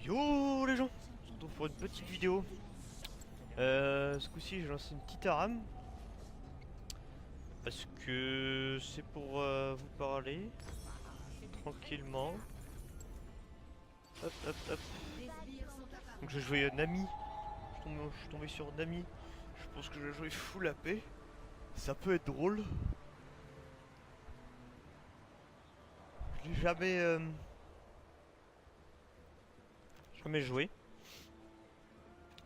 Yo les gens, on se retrouve pour une petite vidéo. Ce coup-ci j'ai lancé une petite ARAM parce que c'est pour vous parler tranquillement. Hop hop hop. Donc je jouais Nami. Je suis tombé sur Nami. Je pense que je vais jouer full AP. Ça peut être drôle. Je l'ai jamais joué.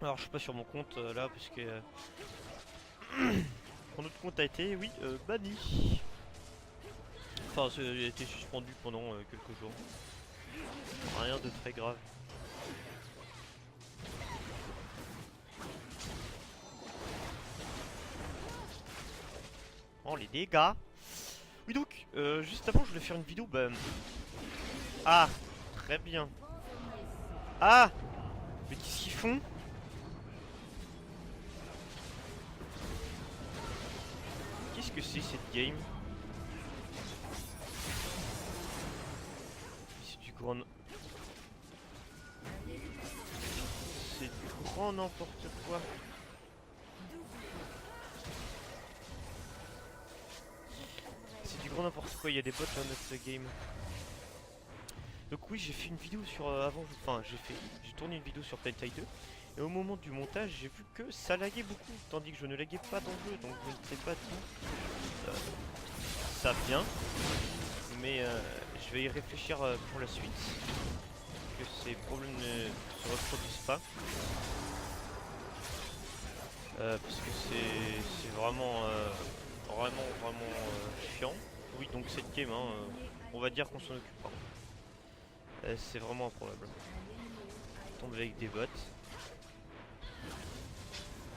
Alors je suis pas sur mon compte là parce que mon autre compte a été, oui, banni. Enfin, il a été suspendu pendant quelques jours. Rien de très grave. Oh les dégâts. Oui donc, juste avant je voulais faire une vidéo, bah... Ah, très bien. Ah, mais qu'est-ce qu'ils font? Qu'est-ce que c'est cette game? C'est du grand... C'est du grand n'importe quoi. C'est du grand n'importe quoi, il y a des bots dans notre game. Donc oui, j'ai fait une vidéo sur enfin j'ai tourné une vidéo sur Telltale 2 et au moment du montage, j'ai vu que ça laguait beaucoup tandis que je ne laguais pas dans le jeu, donc je ne sais pas d'où ça vient, mais je vais y réfléchir pour la suite, que ces problèmes ne se reproduisent pas, parce que c'est vraiment chiant. Oui, donc cette game, hein, on va dire qu'on s'en occupe pas. C'est vraiment improbable. Je tombe avec des bots.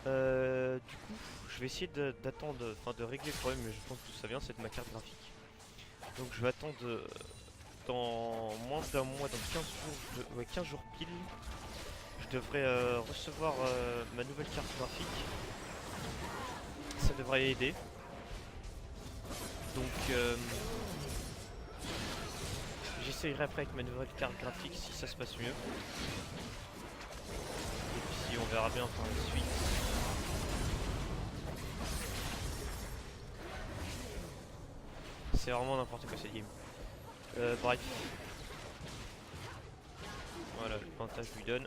Du coup, je vais essayer d'attendre, enfin de régler le problème, mais je pense que ça vient, c'est de ma carte graphique. Donc je vais attendre dans moins d'un mois, dans 15 jours, ouais, 15 jours pile, je devrais recevoir ma nouvelle carte graphique. Ça devrait aider. Donc j'essayerai après avec ma nouvelle carte graphique si ça se passe mieux. Et puis on verra bien par la suite. C'est vraiment n'importe quoi cette game. Bref. Voilà, le pintage lui donne.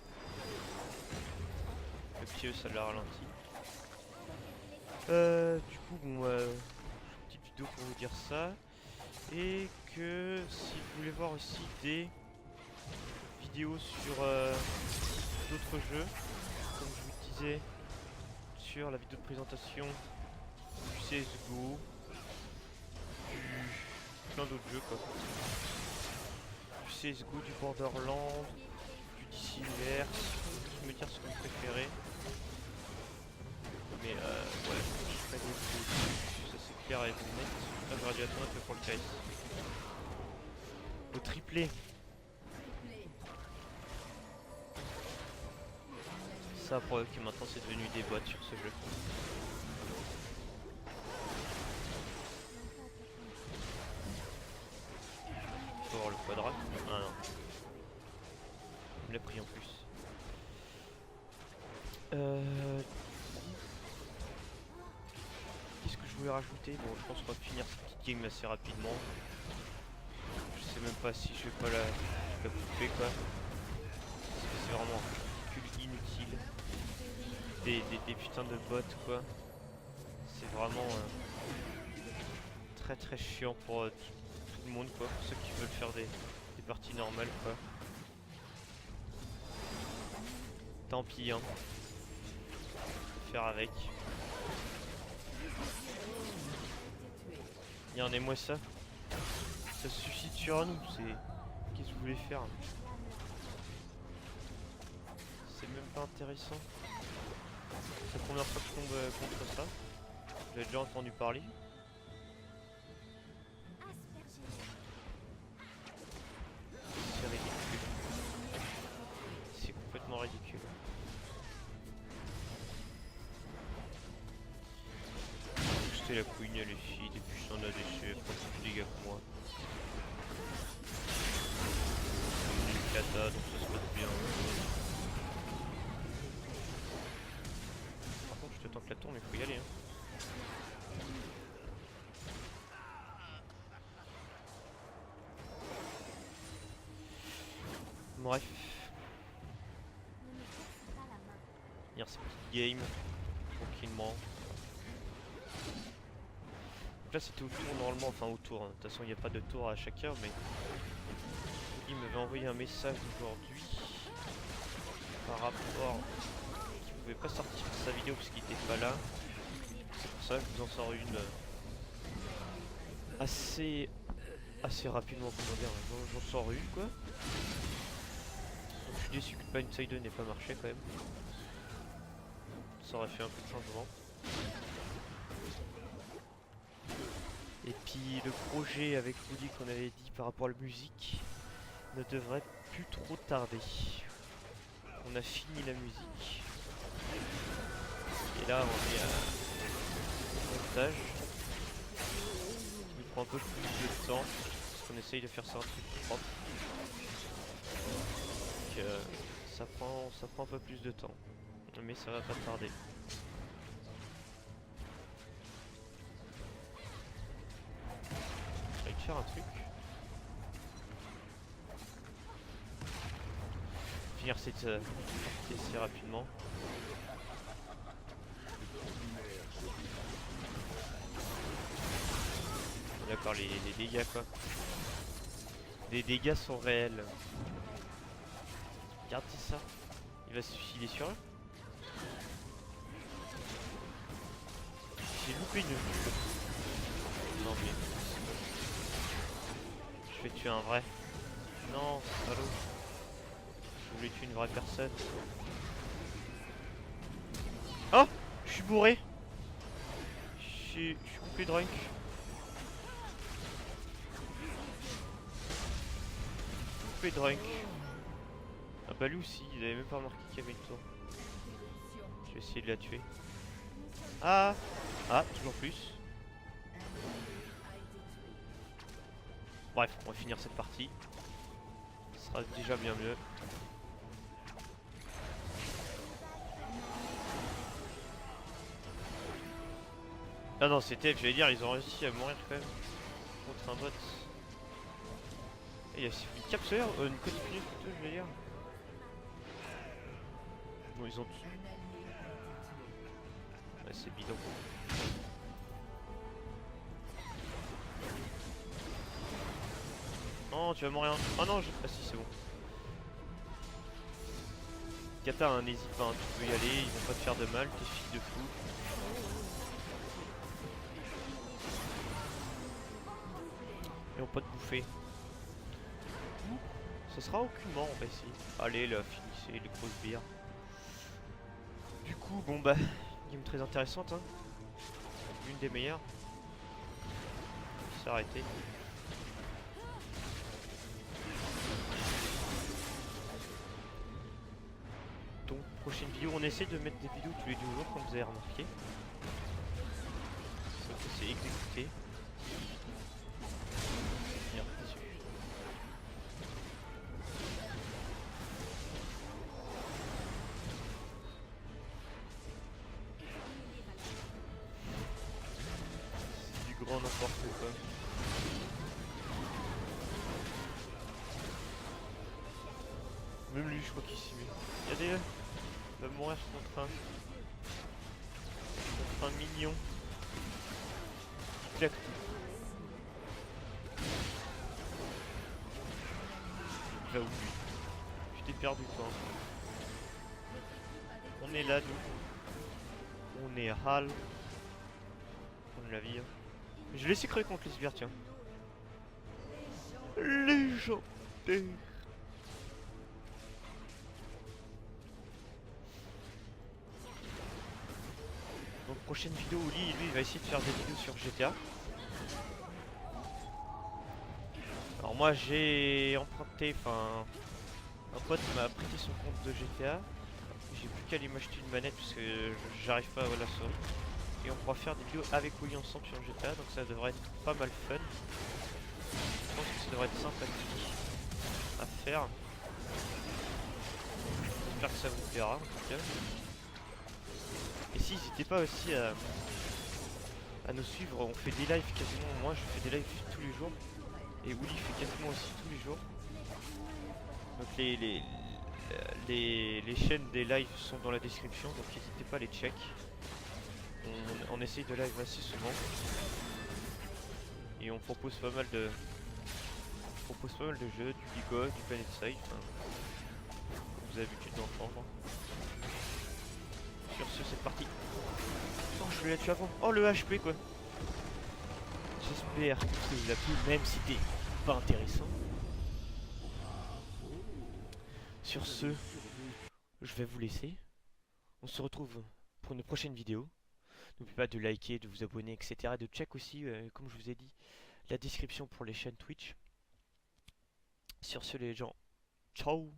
Le pied ça l'a ralenti. Du coup, bon, petite vidéo pour vous dire ça. Et que si vous voulez voir aussi des vidéos sur d'autres jeux, comme je vous disais, sur la vidéo de présentation du CSGO, plein d'autres jeux quoi. Du CSGO, du Borderlands, du DC Universe, vous me dire ce que vous préférez. Mais ouais, je ferai des vidéos dessus, ça c'est clair et net. Là j'aurais dû attendre un peu pour le KS. Au triplé. Ça a prouvé que maintenant c'est devenu des bots sur ce jeu. Faut voir le quadrat. Ah non. Il me l'a pris en plus. Qu'est-ce que je voulais rajouter? Bon, je pense qu'on va finir cette petite game assez rapidement. Je sais même pas si je vais pas la couper quoi. C'est vraiment un calcul inutile. Des putains de bots quoi. C'est vraiment très très chiant pour tout le monde quoi. Pour ceux qui veulent faire des parties normales quoi. Tant pis hein. Faire avec. Regardez moi ça. Ça se suscite sur nous, c'est... Qu'est-ce que vous voulez faire? C'est même pas intéressant. C'est la première fois que je tombe contre ça. J'avais déjà entendu parler. C'est ridicule. C'est complètement ridicule. C'était la couine les filles, des puissants ADC, pas plus de dégâts que moi. kata, donc ça se passe bien. Par contre, je te tente la tour, mais faut y aller. Hein. Bref. Finir cette petite game tranquillement. Donc là c'était au tour normalement, enfin au tour, hein. De toute façon il n'y a pas de tour à chaque heure, mais il m'avait envoyé un message aujourd'hui par rapport qu'il pouvait pas sortir sa vidéo parce qu'il était pas là. C'est pour ça que je vous en sors une assez rapidement, comment dire, j'en sors une quoi. Donc je suis déçu que Blindside 2 n'ait pas marché quand même. Ça aurait fait un peu de changement. Et puis le projet avec Woody qu'on avait dit par rapport à la musique ne devrait plus trop tarder. On a fini la musique. Et là on est à montage. Il prend un peu plus de temps. Parce qu'on essaye de faire ça un truc propre. Donc ça prend un peu plus de temps. Mais ça va pas tarder. Je vais faire un truc. Finir cette partie assez rapidement. D'accord, les dégâts quoi. Les dégâts sont réels. Regardez ça. Il va se suicider sur eux. J'ai loupé une vue. Non mais... Je vais tuer un vrai. Non, salaud. Je voulais tuer une vraie personne. Oh, je suis bourré. Je suis coupé drunk. Coupé drunk. Ah bah lui aussi, il avait même pas remarqué qu'il y avait une tour. Je vais essayer de la tuer. Ah, toujours plus. Bref, on va finir cette partie. Ce sera déjà bien mieux. Ah non, c'était, j'allais dire, ils ont réussi à mourir quand même. Contre un bot. Et il y a une capsule, une codipinus plutôt, je vais dire. Bon, ils ont tout. Ouais, c'est bidon. Non, tu vas mourir. Ah non, ah si, c'est bon. Kata, hein, n'hésite pas, hein, tu peux y aller, ils vont pas te faire de mal, tes filles de fou. Ils vont pas te bouffer. Ce sera aucunement, on va essayer. Allez, là, finissez les grosses bières. Du coup, bon bah, game très intéressante, hein. Une des meilleures. Il s'est arrêté. Donc, prochaine vidéo, on essaie de mettre des vidéos tous les 2 jours, comme vous avez remarqué. Donc, c'est exécuté. Bien, dessus. C'est du grand n'importe quoi. Même lui, je crois qu'il s'y met. Regardez-le. Il va mourir contre un mignon. Clac. Il va où lui? Je t'ai perdu toi. On est là nous. On est à Hal. On est la vie. Je vais laisser crever contre les sbires, tiens. Légendaire. Donc prochaine vidéo où lui il va essayer de faire des vidéos sur GTA. Alors moi j'ai emprunté, enfin un pote m'a prêté son compte de GTA. J'ai plus qu'à aller m'acheter une manette parce que j'arrive pas à la souris. Et on pourra faire des vidéos avec Willy ensemble sur GTA, donc ça devrait être pas mal fun. Je pense que ça devrait être sympathique à faire. J'espère que ça vous plaira en tout cas. Et si, n'hésitez pas aussi à nous suivre, on fait des lives quasiment, moi je fais des lives tous les jours. Et Willy fait quasiment aussi tous les jours. Donc les chaînes des lives sont dans la description, donc n'hésitez pas à les check. On essaye de live assez souvent. Et on propose pas mal de jeux, du League of, du Planet Side, enfin, comme vous avez l'habitude d'entendre. Sur ce, c'est parti. Oh, je voulais la tuer avant. Oh, le HP quoi. J'espère que ça vous a plu, même si c'était pas intéressant. Sur ce, je vais vous laisser. On se retrouve pour une prochaine vidéo. N'oubliez pas de liker, de vous abonner, etc. De check aussi, comme je vous ai dit, la description pour les chaînes Twitch. Sur ce, les gens, ciao!